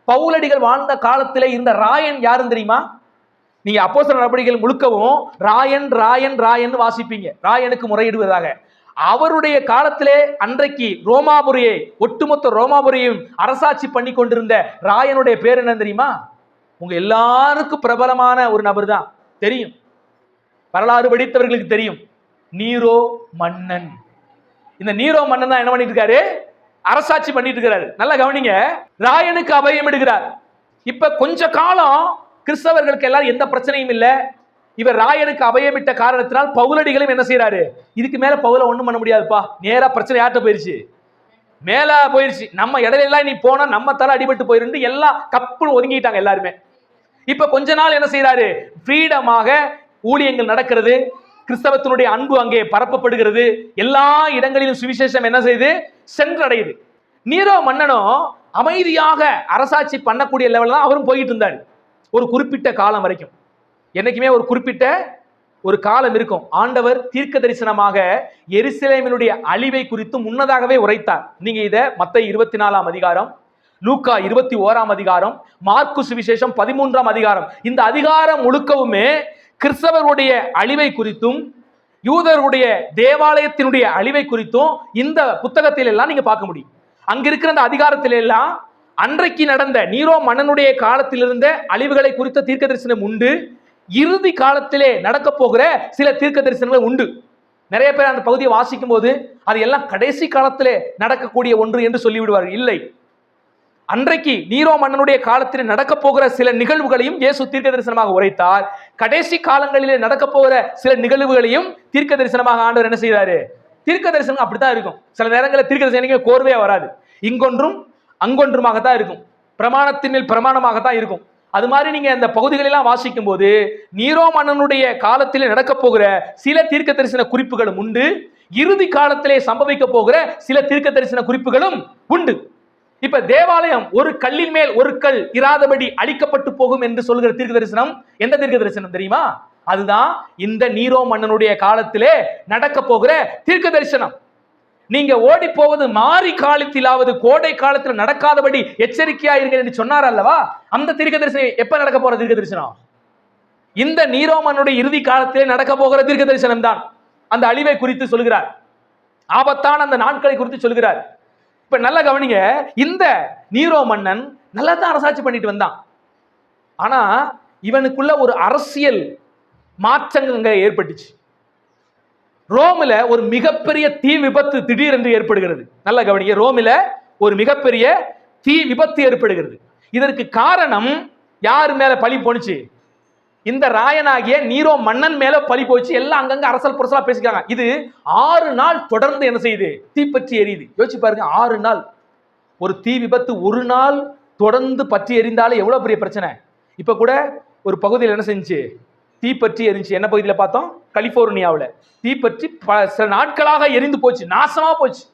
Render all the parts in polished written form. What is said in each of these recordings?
பவுலடிகள் வாழ்ந்த காலத்திலே இருந்த ராயன் யாருன்னு தெரியுமா? நீங்க அப்போஸ்தலர் நடவடிக்கைகள் முழுக்கவும் ராயன் ராயன் ராயன் வாசிப்பீங்க, ராயனுக்கு முறையிடுவதாக. அவருடைய காலத்திலே அன்றைக்கு ரோமாபுரியை, ஒட்டுமொத்த ரோமாபுரியையும் அரசாட்சி பண்ணி கொண்டிருந்த ராயனுடைய பேர் என்ன தெரியுமா? உங்க எல்லாருக்கும் பிரபலமான ஒரு நபர் தான், தெரியும், வரலாறு படித்தவர்களுக்கு தெரியும், நீரோ மன்னன். இந்த நீரோ மன்னன் தான் என்ன பண்ணிட்டு இருக்காரு? அரசாட்சி பண்ணிட்டு இருக்கிறாரு. நல்லா கவனிங்க, ராயனுக்கு அபயம் எடுக்கிறார். இப்ப கொஞ்ச காலம் கிறிஸ்தவர்களுக்கு எல்லாரும் எந்த பிரச்சனையும் இல்லை. இவர் ராயனுக்கு அபயமிட்ட காரணத்தினால் பவுலடிகளும் என்ன செய்யறாரு? இதுக்கு மேல பவுல ஒண்ணும் பண்ண முடியாதுப்பா, நேரா பிரச்சனை யார்கிட்ட போயிருச்சு? மேல போயிருச்சு. நம்ம இடையில எல்லாம் நீ போனா நம்ம தலை அடிபட்டு போயிருந்து எல்லாம் கப்பு ஒதுங்கிட்டாங்க எல்லாருமே. இப்ப கொஞ்ச நாள் என்ன செய்யறாரு? ஃப்ரீடமாக ஊழியங்கள் நடக்கிறது, கிறிஸ்தவத்தினுடைய அன்பு அங்கே பரப்பப்படுகிறது, எல்லா இடங்களிலும் சுவிசேஷம் என்ன செய்யுது? சென்றடையுது. நீரோ மன்னனும் அமைதியாக அரசாட்சி பண்ணக்கூடிய லெவல் தான் அவரும் போயிட்டு இருந்தாரு ஒரு குறிப்பிட்ட காலம் வரைக்கும். என்னைக்குமே ஒரு குறிப்பிட்ட ஒரு காலம் இருக்கும். ஆண்டவர் தீர்க்க தரிசனமாக எருசலேமினுடைய அழிவை குறித்து முன்னதாகவே உரைத்தார். நீங்க இத மத்தேயு 24ஆம் அதிகாரம், லூக்கா 21ஆம் அதிகாரம், மார்க்கு சுவிசேஷம் 13ஆம் அதிகாரம், இந்த அதிகாரம் முழுக்கவுமே கிறிஸ்தவருடைய அழிவை குறித்தும் யூதருடைய தேவாலயத்தினுடைய அழிவை குறித்தும் இந்த புத்தகத்தில் எல்லாம் நீங்க பார்க்க முடியும். அங்க இருக்கிற அந்த அதிகாரத்தில எல்லாம் அன்றைக்கு நடந்த நீரோ மன்னனுடைய காலத்தில் இருந்த அழிவுகளை குறித்த தீர்க்க தரிசனம் உண்டு. இறுதி காலத்திலே நடக்க போகிற சில தீர்க்க தரிசனங்கள் உண்டு. நிறைய பேர் அந்த பகுதியை வாசிக்கும் போது அது எல்லாம் கடைசி காலத்திலே நடக்கக்கூடிய ஒன்று என்று சொல்லிவிடுவார்கள். இல்லை, அன்றைக்கு நீரோ மன்னனுடைய காலத்தில் நடக்க போகிற சில நிகழ்வுகளையும் இயேசு தீர்க்க தரிசனமாக உரைத்தார். கடைசி காலங்களிலே நடக்க போகிற சில நிகழ்வுகளையும் தீர்க்க தரிசனமாக ஆண்டவர் என்ன செய்தாரு? தீர்க்க தரிசனம் அப்படித்தான் இருக்கும். சில நேரங்களில் தீர்க்க தரிசனம் கோர்வையா வராது, இங்கொன்றும் அங்கொன்றுமாகத்தான் இருக்கும், பிரமாணத்தின் மேல் பிரமாணமாகத்தான் இருக்கும். அது மாதிரி நீங்க அந்த பகுதிகளெல்லாம் வாசிக்கும் போது நீரோ மன்னனுடைய காலத்திலே நடக்க போகிற சில தீர்க்க தரிசன குறிப்புகளும் உண்டு, இறுதி காலத்திலே சம்பவிக்க போகிற சில தீர்க்க தரிசன குறிப்புகளும் உண்டு. இப்ப தேவாலயம் ஒரு கல்லின் மேல் ஒரு கல் இராதபடி அழிக்கப்பட்டு போகும் என்று சொல்கிற தீர்க்க தரிசனம் எந்த தீர்க்க தரிசனம் தெரியுமா? அதுதான் இந்த நீரோ மன்னனுடைய காலத்திலே நடக்க போகிற தீர்க்க தரிசனம். நீங்க ஓடி போவது மாறி காலத்திலாவது கோடை காலத்தில் நடக்காதபடி எச்சரிக்கையா இருங்க என்று சொன்னார் அல்லவா? அந்த தீர்க்க தரிசனம் எப்ப நடக்க போற தீர்க்க தரிசனம்? இந்த நீரோ மன்னனுடைய இறுதி காலத்திலே நடக்க போகிற தீர்க்க தரிசனம் தான் அந்த அழிவை குறித்து சொல்கிறார், ஆபத்தான அந்த நாட்களை குறித்து சொல்கிறார். இப்ப நல்லா கவனிங்க, இந்த நீரோ மன்னன் நல்லா தான் அரசாட்சி பண்ணிட்டு வந்தான். ஆனா இவனுக்குள்ள ஒரு அரசியல் மாற்றங்கள் ஏற்பட்டுச்சு. ரோமில ஒரு மிகப்பெரிய தீ விபத்து திடீரென்று ஏற்படுகிறது. நல்லா கவனிங்க, ரோமில ஒரு மிகப்பெரிய தீ விபத்து ஏற்படுகிறது. இதற்கு காரணம் யார் மேல பழி போனுச்சு? இந்த ராயனாகிய நீரோ மன்னன் மேல பழி போச்சு. எல்லாம் அங்கங்க அரசல் புரசலா பேசிக்காங்க. இது 6 நாள் தொடர்ந்து என்ன செய்யுது? தீப்பற்றி எரியுது. யோசிச்சு பாருங்க, 6 நாள் ஒரு தீ விபத்து, ஒரு நாள் தொடர்ந்து பற்றி எரிந்தாலே எவ்வளவு பெரிய பிரச்சனை. இப்ப கூட ஒரு பகுதியில் என்ன செஞ்சு தீப்பற்றி எரிஞ்சு, என்ன பகுதியில் பார்த்தோம்? கலிபோர்னியாவில் தீப்பற்றி சில நாட்களாக எரிந்து போச்சு, நாசமா போச்சு.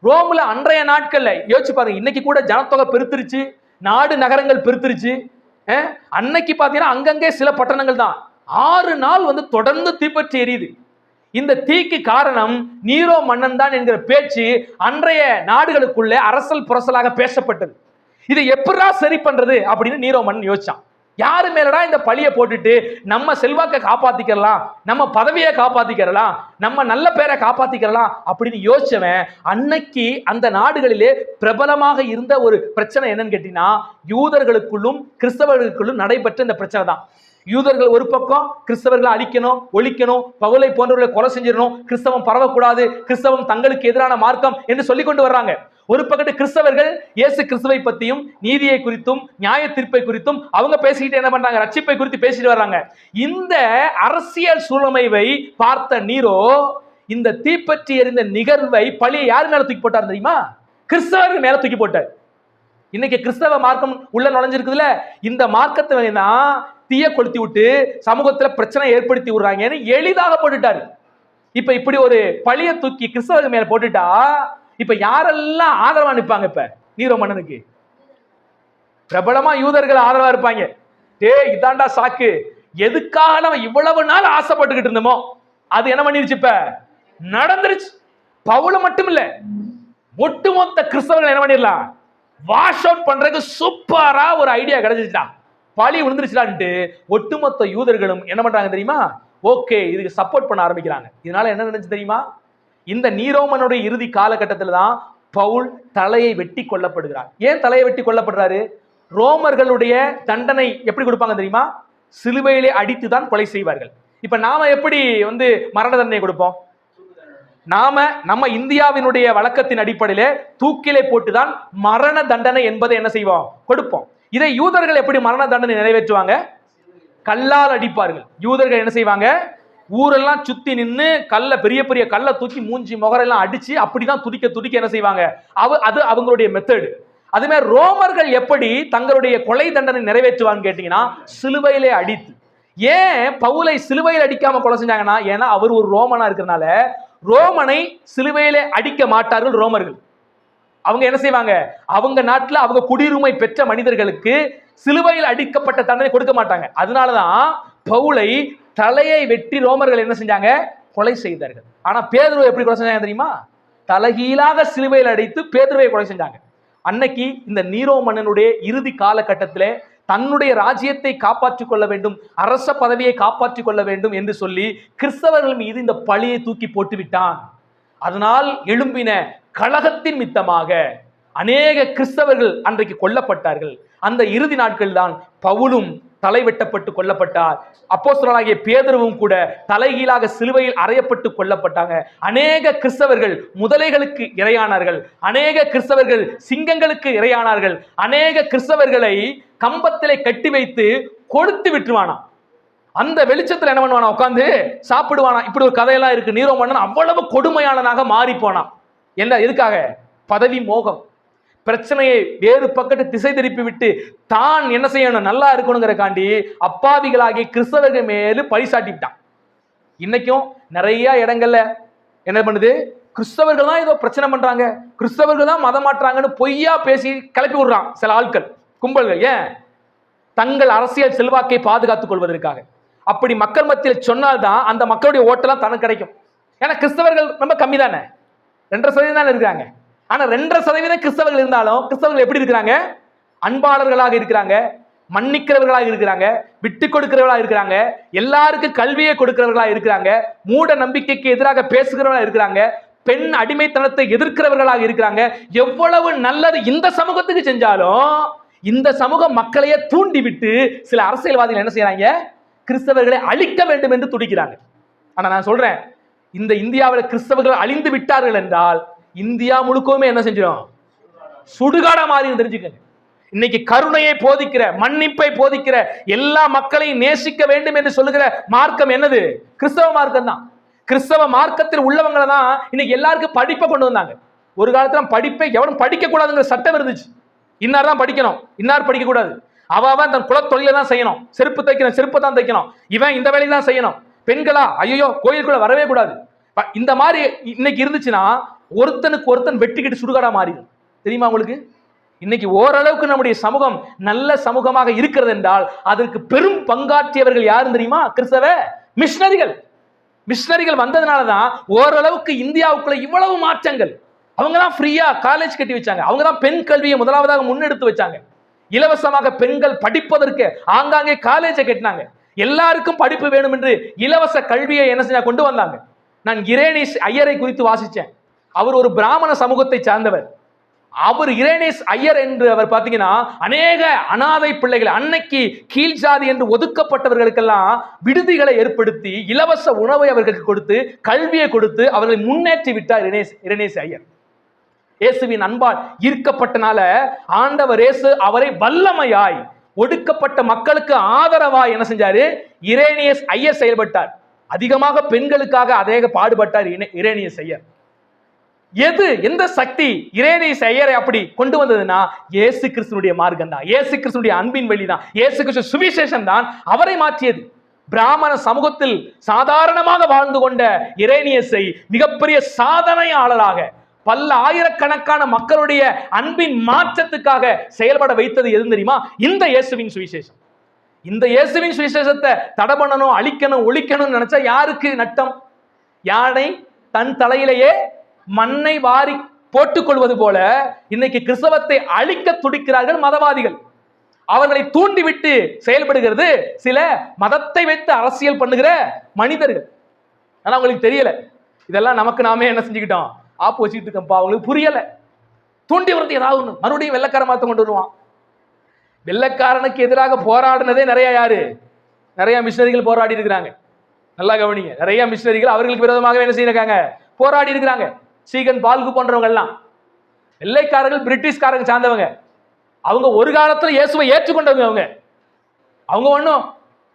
ரோம்ல அன்றைய நாட்கள்ல யோசிச்சு பாருங்க, இன்னைக்கு கூட ஜனத்தொகை பெருத்துருச்சு, நாடு நகரங்கள் பெருத்துருச்சு. அன்னைக்கு பாத்தீங்கன்னா அங்கங்கே சில பட்டணங்கள் தான். 6 நாள் தொடர்ந்து தீப்பற்றி எரியுது. இந்த தீக்கு காரணம் நீரோ மன்னன் தான் என்கிற பேச்சு அன்றைய நாடுகளுக்குள்ள அரசல் புரசலாக பேசப்பட்டது. இதை எப்படா சரி பண்றது அப்படின்னு நீரோ மன்னன் யோசிச்சான். யாரு மேலடா இந்த பழியை போட்டுட்டு நம்ம செல்வாக்க காப்பாத்திக்கலாம், நம்ம பதவியை காப்பாத்திக்கலாம், நம்ம நல்ல பேரை காப்பாத்திக்கலாம் அப்படின்னு யோசிச்சவன் அன்னைக்கு அந்த நாடுகளிலே பிரபலமாக இருந்த ஒரு பிரச்சனை என்னன்னு கேட்டீங்கன்னா, யூதர்களுக்குள்ளும் கிறிஸ்தவர்களுக்குள்ளும் நடைபெற்ற இந்த பிரச்சனை தான். யூதர்கள் ஒரு பக்கம் கிறிஸ்தவர்களை அழிக்கணும், ஒழிக்கணும், பவுலை போன்றவர்களை கொலை செஞ்சிடணும், கிறிஸ்தவம் பரவக்கூடாது, கிறிஸ்தவம் தங்களுக்கு எதிரான மார்க்கம் என்று சொல்லிக் கொண்டு வர்றாங்க. ஒரு பக்கத்து கிறிஸ்தவர்கள் இயேசு கிறிஸ்துவை பத்தியும் நீதியை குறித்தும் நியாய தீர்ப்பை குறித்தும் அவங்க பேசிக்கிட்டு என்ன பண்றாங்க? ரட்சிப்பை குறித்து பேசிட்டு வர்றாங்க. இந்த அரசியல் சூழ்நிலையை பார்த்த நீரோ இந்த தீப்பற்றி எறிந்த நிகழ்வை பழியை யார் மேல தூக்கி போட்டார் தெரியுமா? கிறிஸ்தவர்கள் மேல தூக்கி போட்டார். இன்னைக்கு கிறிஸ்தவ மார்க்கம் உள்ள நுழைஞ்சிருக்குதுல, இந்த மார்க்கத்தை தான் தீய கொளுத்தி விட்டு சமூகத்துல பிரச்சனை ஏற்படுத்தி விடுறாங்கன்னு எளிதாக போட்டுட்டாரு. இப்ப இப்படி ஒரு பழிய தூக்கி கிறிஸ்தவர்கள் மேல போட்டுட்டா இப்ப யாரெல்லாம் ஆதரவா நிற்பாங்க? இப்ப நீரோ மன்னனுக்கு பிரபலமா யூதர்கள் ஆதரவா இருப்பாங்க. இதாண்டா சாக்கு, எதுக்காக நம்ம இவ்வளவு நாள் ஆசைப்பட்டுக்கிட்டு இருந்தோமோ அது என்ன பண்ணிருச்சு? இப்ப நடந்துருச்சு. பவுல மட்டும் இல்ல, ஒட்டுமொத்த கிறிஸ்தவர்கள் என்ன பண்ணிடலாம்? வாஷ் அவுட் பண்றதுக்கு சூப்பரா ஒரு ஐடியா கிடைச்சிட்டா, பழி விழுந்துருச்சுடான்ட்டு ஒட்டுமொத்த யூதர்களும் என்ன பண்றாங்க தெரியுமா? ஓகே, இதுக்கு சப்போர்ட் பண்ண ஆரம்பிக்கிறாங்க. இதனால என்ன நினைச்சு தெரியுமா? இந்த நீரோமனுடைய இறுதி காலகட்டத்தில் தான் பவுல் தலையை வெட்டி கொல்லப்படுகிறார். ஏன் தலையை வெட்டி கொல்லப்படுறாரு? ரோமர்களுடைய தண்டனை எப்படி கொடுப்பாங்க தெரியுமா? சிலுவையிலே அடித்து தான் கொலை செய்வார்கள். இப்ப நாம எப்படி மரண தண்டனை கொடுப்போம்? நம்ம இந்தியாவினுடைய வழக்கத்தின் அடிப்படையிலே தூக்கிலே போட்டுதான் மரண தண்டனை என்பதை என்ன செய்வோம்? கொடுப்போம். இதை யூதர்கள் எப்படி மரண தண்டனை நிறைவேற்றுவாங்க? கல்லால் அடிப்பார்கள். யூதர்கள் என்ன செய்வாங்க? ஊரெல்லாம் சுத்தி நின்று பெரிய பெரிய கல்லை தூக்கி மூஞ்சி முகரெல்லாம் அடிச்சு அப்படிதான் துடிக்க என்ன செய்வாங்க? அது அவங்களுடைய மெத்தடு. அதுமே ரோமர்கள் எப்படி தங்களுடைய கொலை தண்டனை நிறைவேற்றுவான்னு கேட்டீங்கன்னா சிலுவையிலே அடித்து. ஏன் பவுலை சிலுவையில் அடிக்காம கொலை செஞ்சாங்கன்னா, ஏன்னா அவர் ஒரு ரோமனா இருக்கிறதுனால ரோமனை சிலுவையிலே அடிக்க மாட்டார்கள் ரோமர்கள். அவங்க என்ன செய்வாங்க? அவங்க நாட்டில் அவங்க குடியுரிமை பெற்ற மனிதர்களுக்கு சிலுவையில் அடிக்கப்பட்ட தண்டனை கொடுக்க மாட்டாங்க. அதனாலதான் பவுலை தலையை வெட்டி ரோமர்கள் என்ன செஞ்சாங்க? கொலை செய்தார்கள். ஆனா பேதுருவை எப்படி கொலை செஞ்சாங்க தெரியுமா? தலைகீழாக சிலுவையில் அடித்து பேதுருவை கொலை செஞ்சாங்க. அன்னைக்கு இந்த நீரோ மன்னனுடைய இறுதி காலகட்டத்திலே தன்னுடைய ராஜ்யத்தை காப்பாற்றிக் கொள்ள வேண்டும், அரச பதவியை காப்பாற்றிக் கொள்ள வேண்டும் என்று சொல்லி கிறிஸ்தவர்கள் மீது இந்த பழியை தூக்கி போட்டு விட்டான். அதனால் எழும்பின கலகத்தின் மித்தமாக அநேக கிறிஸ்தவர்கள் அன்றைக்கு கொல்லப்பட்டார்கள். அந்த இறுதி நாட்கள் தான் பவுலும் தலை வெட்டப்பட்டு கொல்லப்பட்டார். அப்போஸ்தலனாகிய பேதுருவும் கூட தலைகீழாக சிலுவையில் அறையப்பட்டு கொல்லப்பட்டாங்க. அநேக கிறிஸ்தவர்கள் முதலைகளுக்கு இரையானார்கள். அநேக கிறிஸ்தவர்கள் சிங்கங்களுக்கு இரையானார்கள். அநேக கிறிஸ்தவர்களை கம்பத்திலே கட்டி வைத்து கொடுத்து விட்டுருவானா. அந்த வெளிச்சத்தில் என்ன பண்ணுவானா? உட்காந்து சாப்பிடுவானா. இப்படி ஒரு கதையெல்லாம் இருக்கு. நீரோ மன்னன் அவ்வளவு கொடுமையானனாக மாறி போனான். என்ன? எதுக்காக? பதவி மோகம். பிரச்சனையை வேறு பக்கத்து திசை திருப்பி விட்டு தான் என்ன செய்யணும்? நல்லா இருக்கணுங்கிற காண்டி அப்பாவிகளாகி கிறிஸ்தவர்கள் மேலு பழி சாட்டிவிட்டான். இன்னைக்கும் நிறைய இடங்கள்ல என்ன பண்ணுது? கிறிஸ்தவர்கள் தான் ஏதோ பிரச்சனை பண்றாங்க, கிறிஸ்தவர்கள் தான் மதம் மாற்றாங்கன்னு பொய்யா பேசி கிளப்பி விடுறான் சில ஆட்கள், கும்பல்கள். ஏன்? தங்கள் அரசியல் செல்வாக்கை பாதுகாத்துக் கொள்வதற்காக. அப்படி மக்கள் மத்தியில் சொன்னால்தான் அந்த மக்களுடைய ஓட்டெல்லாம் தனக்கு கிடைக்கும். ஏன்னா கிறிஸ்தவர்கள் ரொம்ப கம்மி தானே, 2% தானே இருக்கிறாங்க. ஆனா 2% கிறிஸ்தவர்கள் இருந்தாலும் கிறிஸ்தவர்கள் எப்படி இருக்கிறாங்க? அன்பாளர்களாக இருக்கிறாங்க, மன்னிக்கிறவர்களாக இருக்கிறாங்க, விட்டு கொடுக்கிறவர்களாக இருக்கிறாங்க, எல்லாருக்கும் கல்வியை கொடுக்கிறவர்களாக இருக்கிறாங்க, மூட நம்பிக்கைக்கு எதிராக பேசுகிறவர்களாக இருக்கிறாங்க, பெண் அடிமைத்தனத்தை எதிர்க்கிறவர்களாக இருக்கிறாங்க. எவ்வளவு நல்லது இந்த சமூகத்துக்கு செஞ்சாலும் இந்த சமூக மக்களையே தூண்டி விட்டு சில அரசியல்வாதிகள் என்ன செய்யறாங்க? கிறிஸ்தவர்களை அழிக்க வேண்டும் என்று துடிக்கிறாங்க. ஆனா நான் சொல்றேன், இந்த இந்தியாவில் கிறிஸ்தவர்கள் அழிந்து விட்டார்கள் என்றால் இந்தியா முழுக்கவுமே என்ன செஞ்சிடும்? சுடுகாடா மாறி தெரிஞ்சுக்கங்க. இன்னைக்கு கருணையை போதிக்கிற, மன்னிப்பை போதிக்கிற, எல்லா மக்களையும் நேசிக்க வேண்டும் என்று சொல்லுகிற மார்க்கம் என்னது? கிறிஸ்தவ மார்க்கம் தான். கிறிஸ்தவ மார்க்கத்தில் உள்ளவங்களை தான் இன்னைக்கு எல்லாருக்கும் படிப்பை கொண்டு வந்தாங்க. ஒரு காலத்துல படிப்பை எவனும் படிக்க கூடாதுங்கிற சட்டம் இருந்துச்சு. இன்னார் தான் படிக்கணும், இன்னார் படிக்க கூடாது. அவன் தன் குல தொழிலை தான் செய்யணும். செருப்பு தைக்கணும், செருப்பை தான் தைக்கணும். இவன் இந்த வேலையை தான் செய்யணும். பெண்களா ஐயோ கோயிலுக்குள்ள வரவே கூடாது. இந்த மாதிரி இன்னைக்கு இருந்துச்சுன்னா ஒருத்தனுக்கு ஒருத்தன் வெட்டிக்கிட்டு சுடுகாடா மாறிடும். தெரியுமா உங்களுக்கு? இன்னைக்கு ஓரளவுக்கு நம்முடைய சமூகம் நல்ல சமூகமாக இருக்கிறது என்றால் அதற்கு பெரும் பங்காற்றியவர்கள் யாரும் தெரியுமா? கிறிஸ்தவ மிஷனரிகள். மிஷனரிகள் வந்ததுனாலதான் ஓரளவுக்கு இந்தியாவுக்குள்ள இவ்வளவு மாற்றங்கள். அவங்க தான் ஃப்ரீயா காலேஜ் கட்டி வச்சாங்க. அவங்க தான் பெண் கல்வியை முதலாவதாக முன்னெடுத்து வச்சாங்க. இலவசமாக பெண்கள் படிப்பதற்கு ஆங்காங்கே காலேஜை கட்டினாங்க. எல்லாருக்கும் படிப்பு வேணும் என்று இலவச கல்வியை என்ன செஞ்சா கொண்டு வந்தாங்க. நான் இரேனிஸ் ஐயரை குறித்து வாசிச்சேன். அவர் ஒரு பிராமண சமூகத்தை சார்ந்தவர். அவர் இரேனிஸ் ஐயர் என்று அவர் பார்த்தீங்கன்னா அநேக அனாதை பிள்ளைகள், அன்னைக்கு கீழ் ஜாதி என்று ஒதுக்கப்பட்டவர்களுக்கெல்லாம் விடுதிகளை ஏற்படுத்தி இலவச உணவை அவர்களுக்கு கொடுத்து கல்வியை கொடுத்து அவர்களை முன்னேற்றி விட்டார் இரேனிஸ் ஐயர். இயேசுவின் அன்பால் ஈர்க்கப்பட்டனால ஆண்டவர் இயேசு அவரை வல்லமையாய் ஒடுக்கப்பட்ட மக்களுக்கு ஆதரவாய் என்ன செஞ்சாரு? இரேனியஸ் ஐயர் செயல்பட்டார். அதிகமாக பெண்களுக்காக அதேக பாடுபட்டார் இரேனியஸ் ஐயர். எந்த சக்தி இரேனியஸ் ஐயரை அப்படி கொண்டு வந்ததுன்னா இயேசு கிறிஸ்துனுடைய மார்க்கம் தான், இயேசு கிறிஸ்துனுடைய அன்பின் வழி தான், இயேசு கிறிஸ்து சுவிசேஷம் தான் அவரை மாற்றியது. பிராமண சமூகத்தில் சாதாரணமாக வாழ்ந்து கொண்ட இரேனியஸை மிகப்பெரிய சாதனையாளராக பல ஆயிரக்கணக்கான மக்களுடைய அன்பின் மாற்றத்துக்காக செயல்பட வைத்தது எது தெரியுமா? இந்த இயேசுவின் சுவிசேஷம். இந்த இயேசுவின் சுவிசேஷத்தை தடை பண்ணணும், அழிக்கணும், ஒழிக்கணும்னு நினைச்சா யாருக்கு நட்டம்? யானை தன் தலையிலேயே மண்ணை வாரி போட்டுக்கொள்வது போல இன்னைக்கு கிறிஸ்தவத்தை அழிக்க துடிக்கிறார்கள் மதவாதிகள். அவர்களை தூண்டிவிட்டு செயல்படுகிறது சில மதத்தை வைத்து அரசியல் பண்ணுகிற மனிதர்கள். ஆனா அவங்களுக்கு தெரியல, இதெல்லாம் நமக்கு நாமே என்ன செஞ்சுக்கிட்டோம், ஆப்பு வச்சுக்கிட்டு இருக்கோம்ப்பா. அவங்களுக்கு புரியல. தூண்டி வரது ஏதாவது மறுபடியும் வெள்ளக்கார மாத்த கொண்டு வருவான். வெள்ளக்காரனுக்கு எதிராக போராடினதே நிறைய யாரு, நிறைய மிஷினரிகள் போராடி இருக்கிறாங்க. நல்லா கவனிங்க, நிறைய மிஷினரிகள் அவர்களுக்கு விரோதமாக என்ன செய்யிருக்காங்க, போராடி இருக்கிறாங்க. சீகன் பால்கு போன்றவங்க எல்லாம் வெள்ளைக்காரர்கள், பிரிட்டிஷ்காரங்க சார்ந்தவங்க. அவங்க ஒரு காலத்துல இயேசுவை ஏற்றுக்கொண்டவங்க. அவங்க ஒன்றும்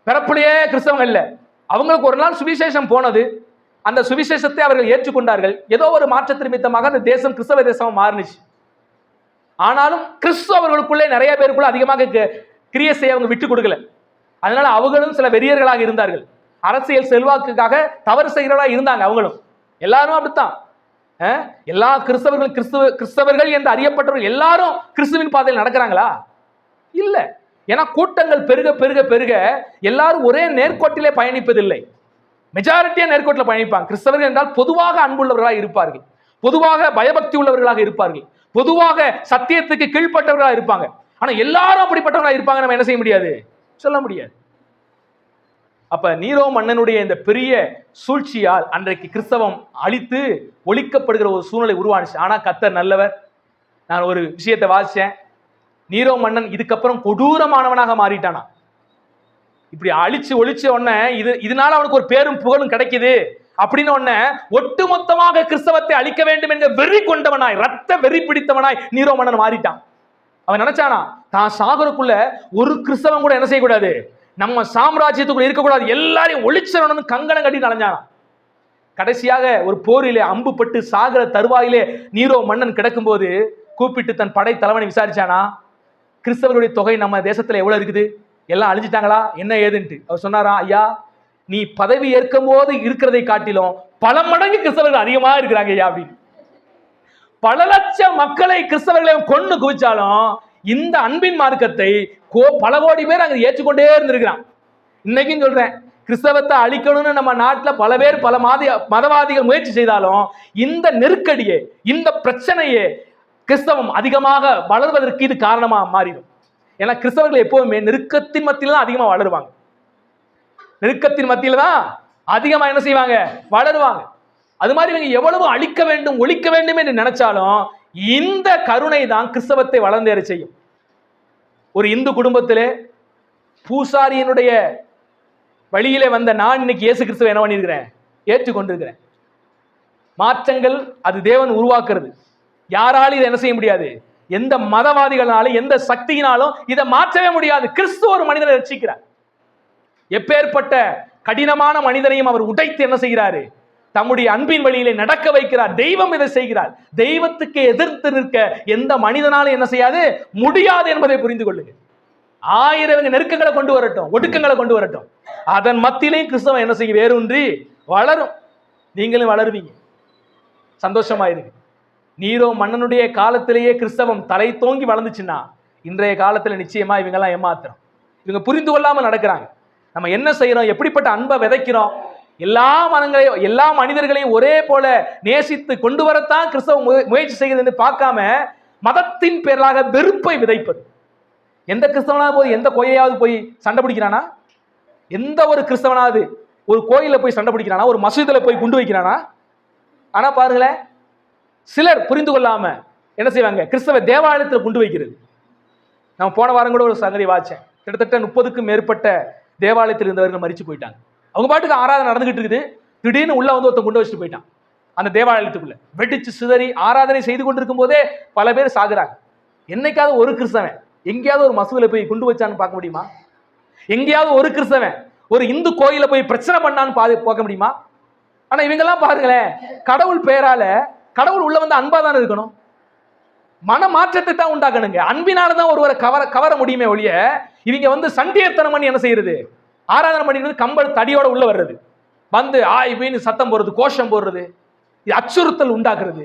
பிறப்புலையே கிறிஸ்தவங்க இல்லை. அவங்களுக்கு ஒரு நாள் சுவிசேஷம் போனது, அந்த சுவிசேஷத்தை அவர்கள் ஏற்றுக்கொண்டார்கள். ஏதோ ஒரு மாற்றத்தின் நிமித்தமாக அந்த தேசம் கிறிஸ்தவ தேசமா மாறினுச்சு. ஆனாலும் கிறிஸ்தவர்களுக்குள்ளே நிறைய பேருக்குள்ள அதிகமாக கிரியை செய்ய அவங்க விட்டு கொடுக்கல. அதனால அவங்களும் சில வெறியர்களாக இருந்தார்கள். அரசியல் செல்வாக்குக்காக தவறு செய்கிறவர்களாக இருந்தாங்க. அவங்களும் எல்லாரும் அப்படித்தான். எல்லா கிறிஸ்தவர்களும் கிறிஸ்தவர்கள் என்று அறியப்பட்டவர்கள் எல்லாரும் கிறிஸ்துவின் பாதையில் நடக்கிறாங்களா? இல்ல. ஏன்னா கூட்டங்கள் பெருக பெருக பெருக எல்லாரும் ஒரே நேர்கோட்டிலே பயணிப்பதில்லை. மெஜாரிட்டியா நேர்கோட்டில் பயணிப்பாங்க. கிறிஸ்தவர்கள் என்றால் பொதுவாக அன்புள்ளவர்களாக இருப்பார்கள், பொதுவாக பயபக்தி உள்ளவர்களாக இருப்பார்கள், பொதுவாக சத்தியத்துக்கு கீழ்பட்டவர்களாக இருப்பாங்க. ஆனா எல்லாரும் அப்படிப்பட்டவர்களாக இருப்பாங்க நம்ம என்ன செய்ய முடியாது, சொல்ல முடியாது. அப்ப நீரோ மன்னனுடைய இந்த பெரிய சூழ்ச்சியால் அன்றைக்கு கிறிஸ்தவம் அழித்து ஒழிக்கப்படுகிற ஒரு சூழ்நிலை உருவானுச்சு. ஆனா கர்த்தர் நல்லவர். நான் ஒரு விஷயத்தை வாசிச்சேன். நீரோ மன்னன் இதுக்கப்புறம் கொடூரமானவனாக மாறிட்டானா. இப்படி அழிச்சு ஒழிச்ச உடனே இதனால அவனுக்கு ஒரு பேரும் புகழும் கிடைக்குது அப்படின்னு உடனே ஒட்டுமொத்தமாக கிறிஸ்தவத்தை அழிக்க வேண்டும் என்ற வெறி கொண்டவனாய், ரத்த வெறி பிடித்தவனாய் நீரோ மன்னன் மாறிட்டான். அவன் நினைச்சானா தான் சாகருக்குள்ள ஒரு கிறிஸ்தவன் கூட என்ன செய்யக்கூடாது, நம்ம சாம்ராஜ்யத்துக்குள்ள இருக்கக்கூடாது, எல்லாரையும் ஒழிச்சவனு கங்கணம் கட்டி அலைஞ்சானா. கடைசியாக ஒரு போரிலே அம்பு பட்டு சாகர தருவாயிலே நீரோ மன்னன் கிடக்கும் போது கூப்பிட்டு தன் படை தலைவனை விசாரிச்சானா, கிறிஸ்தவர்களுடைய தொகை நம்ம தேசத்துல எவ்வளவு இருக்குது, எல்லாம் அழிஞ்சிட்டாங்களா, என்ன ஏதுன்ட்டு. அவர் சொன்னாரா, ஐயா நீ பதவி ஏற்கும் போது இருக்கிறதை காட்டிலும் பல மடங்கு கிறிஸ்தவர்கள் அதிகமா இருக்கிறாங்க ஐயா அப்படின்னு. பல லட்சம் மக்களை கிறிஸ்தவர்களையும் கொண்டு குவிச்சாலும் இந்த அன்பின் மார்க்கத்தை பல கோடி பேர் அங்க ஏற்றுக்கொண்டே இருந்திருக்கிறான். இன்னைக்கும் சொல்றேன், கிறிஸ்தவத்தை அழிக்கணும்னு நம்ம நாட்டில் பல பேர் பல மதவாதிகள் முயற்சி செய்தாலும் இந்த நெருக்கடியே, இந்த பிரச்சனையே கிறிஸ்தவம் அதிகமாக வளர்வதற்கு இது காரணமா மாறிடும். ஏன்னா கிறிஸ்தவர்கள் எப்பவுமே நெருக்கத்தின் மத்தியில தான் அதிகமா வளருவாங்க. நெருக்கத்தின் மத்தியில தான் அதிகமா என்ன செய்வாங்க, வளருவாங்க. அது மாதிரி இவங்க எவ்வளவு அழிக்க வேண்டும் ஒழிக்க வேண்டும் என்று நினைச்சாலும் இந்த கருணை தான் கிறிஸ்தவத்தை வளர்ந்தேற செய்யும். ஒரு இந்து குடும்பத்திலே பூசாரியினுடைய வழியிலே வந்த நான் இன்னைக்கு இயேசு கிறிஸ்துவை என்ன பண்ணியிருக்கிறேன், ஏற்றுக்கொண்டிருக்கிறேன். மாற்றங்கள் அது தேவன் உருவாக்குறது. யாராலும் இதை என்ன செய்ய முடியாது, எந்த மதவாதிகளாலும் எந்த சக்தியினாலும் இதை மாற்றவே முடியாது. கிறிஸ்து ஒரு மனிதனை ரட்சிக்கிறார். எப்பேற்பட்ட கடினமான மனிதனையும் அவர் உடைத்து என்ன செய்கிறாரு, தம்முடைய அன்பின் வழியிலே நடக்க வைக்கிறார். தெய்வம் இதை செய்கிறார். தெய்வத்துக்கு எதிர்த்து நிற்க எந்த மனிதனாலும் என்ன செய்யாது, முடியாது என்பதை புரிந்து கொள்ளுங்க. ஆயிரம் நெருக்கங்களை கொண்டு வரட்டும், ஒடுக்கங்களை கொண்டு வரட்டும், அதன் மத்தியிலையும் கிறிஸ்தவம் என்ன செய்யும், வேரூன்றி வளரும். நீங்களும் வளருவீங்க. சந்தோஷமாயிருக்கு. நீரோ மன்னனுடைய காலத்திலேயே கிறிஸ்தவம் தலை தோங்கி வளர்ந்துச்சுன்னா இன்றைய காலத்துல நிச்சயமா இவங்கெல்லாம் ஏமாத்துறோம். இவங்க புரிந்து கொள்ளாமல் நடக்கிறாங்க. நம்ம என்ன செய்யறோம், எப்படிப்பட்ட அன்பை விதைக்கிறோம், எல்லா மனங்களையும் எல்லா மனிதர்களையும் ஒரே போல நேசித்து கொண்டு வரத்தான் கிறிஸ்தவம் முயற்சி செய்கிறது என்று பார்க்காம மதத்தின் பேராக வெறுப்பை விதைப்பது. எந்த கிறிஸ்தவனாவது போய் எந்த கோயிலையாவது போய் சண்டை பிடிக்கிறானா, எந்த ஒரு கிறிஸ்தவனாவது ஒரு கோயில போய் சண்டை பிடிக்கிறானா, ஒரு மசூதியில போய் குண்டு வைக்கிறானா? ஆனா பாருங்களேன், சிலர் புரிந்து கொள்ளாம என்ன செய்வாங்க, கிறிஸ்தவ தேவாலயத்தில் குண்டு வைக்கிறது. நான் போன வாரம் கூட ஒரு சங்கதி வாச்சேன். கிட்டத்தட்ட 30க்கும் மேற்பட்ட தேவாலயத்தில் இருந்தவர்கள் மரிச்சு போயிட்டாங்க. அவங்க பாட்டுக்கு ஆராதனை நடந்துகிட்டு இருக்குது, திடீர்னு உள்ள வந்து ஒருத்தன் குண்டு வச்சுட்டு போயிட்டான். அந்த தேவாலயத்துக்குள்ள வெடிச்சு சிதறி ஆராதனை செய்து கொண்டிருக்கும் போதே பல பேர் சாகுறாங்க. என்னைக்காவது ஒரு கிறிஸ்தவன் எங்கேயாவது ஒரு மசூதியில போய் குண்டு வச்சான்னு பார்க்க முடியுமா? எங்கேயாவது ஒரு கிறிஸ்தவன் ஒரு இந்து கோயில போய் பிரச்சனை பண்ணான்னு பார்க்க முடியுமா? ஆனா இவங்கெல்லாம் பாருங்களேன், கடவுள் பெயரால கடவுள் உள்ள வந்து அன்பா தானே இருக்கணும், மன மாற்றத்தை தான் உண்டாக்கணுங்க. அன்பினாலதான் ஒருவரை கவர முடியுமே ஒழிய இவங்க வந்து சண்டியத்தனம் பண்ணி என்ன செய்யறது, ஆராதனை பண்ணிக்கிறது, கம்பல் தடியோட உள்ள வர்றது, வந்து ஆய் வீணு சத்தம் போடுறது, கோஷம் போடுறது, அச்சுறுத்தல் உண்டாக்குறது,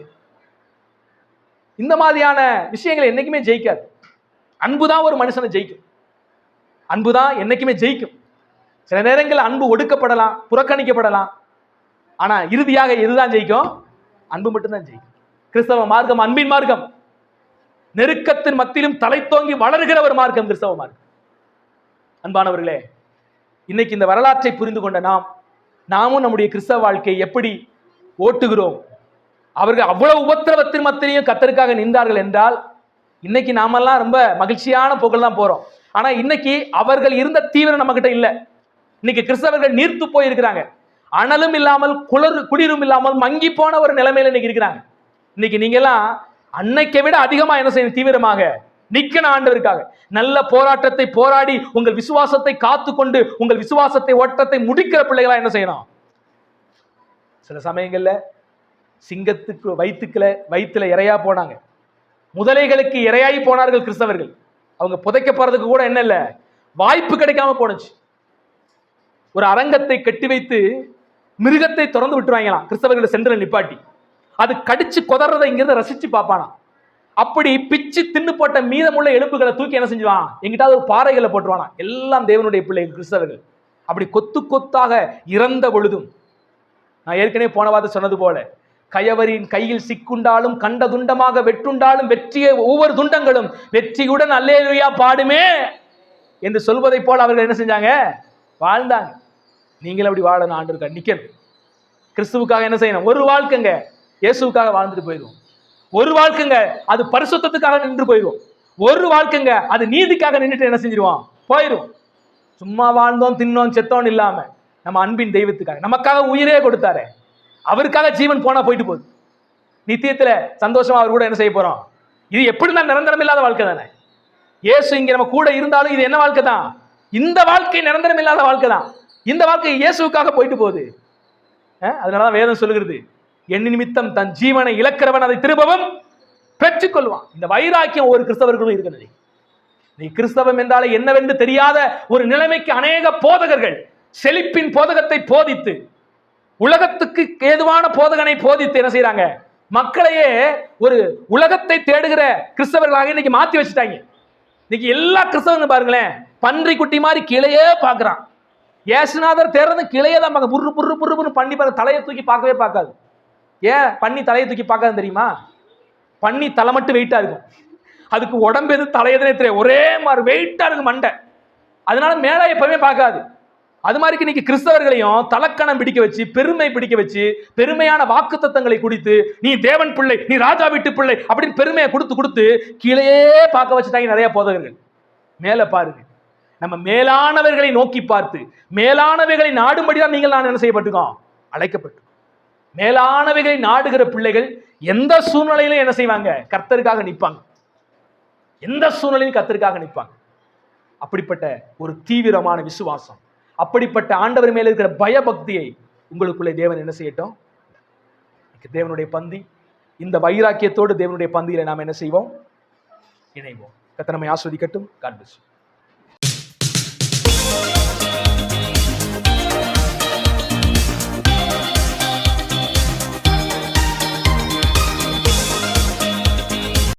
இந்த மாதிரியான விஷயங்களை என்னைக்குமே ஜெயிக்காது. அன்புதான் ஒரு மனுஷனை ஜெயிக்கும். அன்புதான் என்னைக்குமே ஜெயிக்கும். சில நேரங்களில் அன்பு ஒடுக்கப்படலாம், புறக்கணிக்கப்படலாம். ஆனா இறுதியாக எதுதான் ஜெயிக்கும், அன்பு மட்டும்தான் ஜெயிக்கும். கிறிஸ்தவ மார்க்கம் அன்பின் மார்க்கம். நெருக்கத்தின் மத்தியிலும் தலை தோங்கி வளர்கிற ஒரு மார்க்கம் கிறிஸ்தவ மார்க்கம். அன்பானவர்களே, இன்னைக்கு இந்த வரலாற்றை புரிந்து கொண்ட நாமும் நம்முடைய கிறிஸ்தவ வாழ்க்கையை எப்படி ஓட்டுகிறோம்? அவர்கள் அவ்வளவு உபத்திரவத்தின் மத்தியிலையும் கர்த்தருக்காக நின்றார்கள் என்றால், இன்னைக்கு நாமெல்லாம் ரொம்ப மகிழ்ச்சியான புகழ் தான் போறோம். ஆனா இன்னைக்கு அவர்கள் இருந்த தீவிரம் நம்ம கிட்ட இல்ல. இன்னைக்கு கிறிஸ்தவர்கள் நீர்த்து போயிருக்கிறாங்க. அனலும் இல்லாமல் குளிரும் இல்லாமல் மங்கி போன ஒரு நிலைமையில இன்னைக்கு இருக்கிறாங்க. இன்னைக்கு நீங்க எல்லாம் அன்னைக்கை விட அதிகமா என்ன செய்யணும்? தீவிரமாக நிக்கணும் ஆண்டவருக்காக. நல்ல போராட்டத்தை போராடி உங்கள் விசுவாசத்தை காத்துக்கொண்டு உங்கள் விசுவாசத்தை ஓட்டத்தை முடிக்கிற பிள்ளைகளா என்ன செய்யணும்? சில சமயங்கள்ல சிங்கத்துக்கு வயிற்றுல இறையா போனாங்க, முதலைகளுக்கு இரையாகி போனார்கள் கிறிஸ்தவர்கள். அவங்க புதைக்க போறதுக்கு கூட என்ன இல்ல, வாய்ப்பு கிடைக்காம போனுச்சு. ஒரு அரங்கத்தை கட்டி வைத்து மிருகத்தை திறந்து விட்டுருவாங்களாம் கிறிஸ்தவர்களை சென்று நிப்பாட்டி. அது கடிச்சு கொதறதை இங்கிருந்து ரசிச்சு பார்ப்பானா. அப்படி பிச்சு தின்னு போட்ட மீதமுள்ள எலும்புகளை தூக்கி என்ன செஞ்சுவான்? எங்கிட்டாவது ஒரு பாறைகளை போட்டுருவானா. எல்லாம் தேவனுடைய பிள்ளைகள் கிறிஸ்தவர்கள். அப்படி கொத்து கொத்தாக இறந்த பொழுதும், நான் ஏற்கனவே போன வாரம் சொன்னது போல, கயவரின் கையில் சிக்குண்டாலும் கண்ட துண்டமாக வெட்டுண்டாலும் வெற்றிய ஒவ்வொரு துண்டங்களும் வெற்றியுடன் அல்லேலூயா பாடுமே என்று சொல்வதை போல அவர்கள் என்ன செஞ்சாங்க? வாழ்ந்தாங்க. நீங்கள் அப்படி வாழணும், ஆண்டவருக்காக நிக்கணும், கிறிஸ்துவுக்காக என்ன செய்யணும்? ஒரு வாழ்க்கைங்க இயேசுவுக்காக வாழ்ந்துட்டு போயிடுவோம். ஒரு வாழ்க்கைங்க அது பரிசுத்தத்துக்காக நின்று போயிடுவோம். ஒரு வாழ்க்கைங்க அது நீதிக்காக நின்றுட்டு என்ன செஞ்சிருவோம்? போயிடும். சும்மா வாழ்ந்தோம் தின்னோம் செத்தோம் இல்லாம நம்ம அன்பின் தெய்வத்துக்காக நமக்காக உயிரே கொடுத்தாரு, அவருக்காக ஜீவன் போனா போயிட்டு போகுது. நித்தியத்துல சந்தோஷமா அவர் கூட என்ன செய்ய போறோம்? இது எப்படின்னா நிரந்தரம் இல்லாத வாழ்க்கை தானே. இயேசு இங்க நம்ம கூட இருந்தாலும் இது என்ன வாழ்க்கை தான்? இந்த வாழ்க்கை நிரந்தரம் இல்லாத வாழ்க்கை தான். இந்த வாழ்க்கை இயேசுவுக்காக போயிட்டு போகுது. அதனாலதான் வேதம் சொல்லுகிறது, என் நிமித்தம் தன் ஜீவனை இழக்கிறவன் அதை திரும்பவும் பெற்றுக்கொள்வான். இந்த வைராக்கியம் ஒரு கிறிஸ்தவர்களும் இருக்கிறது. நீ கிறிஸ்தவம் என்றாலே என்னவென்று தெரியாத ஒரு நிலைமைக்கு அநேக போதகர்கள் செழிப்பின் போதகத்தை போதித்து, உலகத்துக்கு ஏதுவான போதகனை போதித்து என்ன செய்யறாங்க? மக்களையே ஒரு உலகத்தை தேடுகிற கிறிஸ்தவர்களாக இன்னைக்கு மாத்தி வச்சுட்டாங்க. இன்னைக்கு எல்லா கிறிஸ்தவங்க பாருங்களேன், பன்றி குட்டி மாதிரி கீழையே பார்க்கிறான். ஏசுநாதர் தேர்றது கீழையே தான் பார்க்க, புரு புரு புரு பண்ணி பாருங்க, தலையை தூக்கி பார்க்கவே பார்க்காது. ஏன் பண்ணி தலையை தூக்கி பார்க்காது தெரியுமா? பண்ணி தலை மட்டும் வெயிட்டா இருக்கும், அதுக்கு உடம்பு எது தலையதுனே தெரியும், ஒரே மாதிரி வெயிட்டா இருக்கு மண்டை, அதனால மேலே எப்பவுமே பார்க்காது. அது மாதிரி இன்னைக்கு கிறிஸ்தவர்களையும் தலக்கணம் பிடிக்க வச்சு, பெருமை பிடிக்க வச்சு, பெருமையான வாக்கு தத்தங்களை குடித்து, நீ தேவன் பிள்ளை, நீ ராஜா வீட்டு பிள்ளை அப்படின்னு பெருமையை கொடுத்து கொடுத்து கீழே பார்க்க வச்சுட்டாங்க நிறைய போதகர்கள். மேல பாருங்க, நம்ம மேலானவர்களை நோக்கி பார்த்து மேலானவைகளை நாடும்படிதான் நீங்கள் நான் என்ன செய்யப்பட்டிருக்கோம்? அழைக்கப்பட்டு. மேலானவைகளை நாடுகிற பிள்ளைகள் எந்த சூழ்நிலையிலும் என்ன செய்வாங்க? கர்த்தருக்காக நிற்பாங்க. எந்த சூழ்நிலையும் கர்த்தருக்காக நிற்பாங்க. அப்படிப்பட்ட ஒரு தீவிரமான விசுவாசம், அப்படிப்பட்ட ஆண்டவர் மேல இருக்கிற பயபக்தியை உங்களுக்குள்ளே தேவன் என்ன செய்யட்டும்? தேவனுடைய பந்தி, இந்த வைராக்கியத்தோடு தேவனுடைய பந்தியில நாம் என்ன செய்வோம்? இணைவோம். கர்த்தர் நம்மை ஆஸ்வதிக்கட்டும். God bless you.